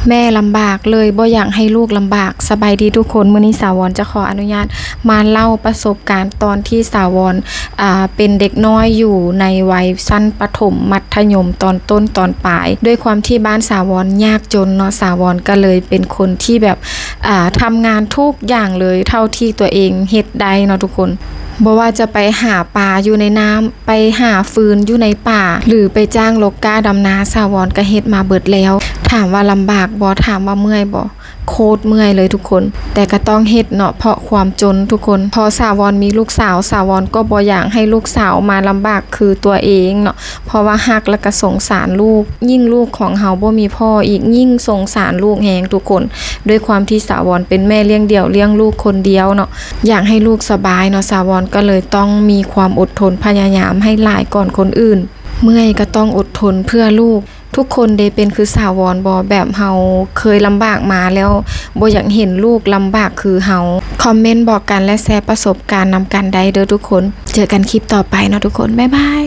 แม่ลำบากเลยบ่อยากให้ลูกลำบากสบายดีทุกคนมื้อนี้สาวรจะขออนุญาตมาเล่าประสบการณ์ตอนที่สาวรเป็นเด็กน้อยอยู่ในวัยชั้นประถมมัธยมตอนต้นตอนปลายด้วยความที่บ้านสาวรยากจนเนาะสาวรก็เลยเป็นคนที่แบบทำงานทุกอย่างเลยเท่าที่ตัวเองเฮ็ดได้เนาะทุกคนบ่ว่าจะไปหาปลาอยู่ในน้ำไปหาฟืนอยู่ในป่าหรือไปจ้างลกก้าดำนาสาวรก็เฮ็ดมาเบิดแล้วถามว่าลำบากบ่ถามว่าเมื่อยบ่โคตรเมื่อยเลยทุกคนแต่ก็ต้องเฮ็ดเนาะเพราะความจนทุกคนพอสาวรมีลูกสาวสาวรก็บ่อยากให้ลูกสาวมาลำบากคือตัวเองเนาะเพราะว่าฮักและก็สงสารลูกยิ่งลูกของเฮาบ่มีพ่ออีกยิ่งสงสารลูกแฮงทุกคนด้วยความที่สาวรเป็นแม่เลี้ยงเดี่ยวเลี้ยงลูกคนเดียวเนาะอยากให้ลูกสบายเนาะสาวรก็เลยต้องมีความอดทนพยายามให้หลายก่อนคนอื่นเมื่อยก็ต้องอดทนเพื่อลูกทุกคนได้เป็นคือสาวรบ่แบบเฮาเคยลำบากมาแล้วบ่อยากเห็นลูกลำบากคือเฮาคอมเมนต์บอกกันและแชร์ประสบการณ์นำกันได้เด้อทุกคนเจอกันคลิปต่อไปเนาะทุกคนบ๊ายบาย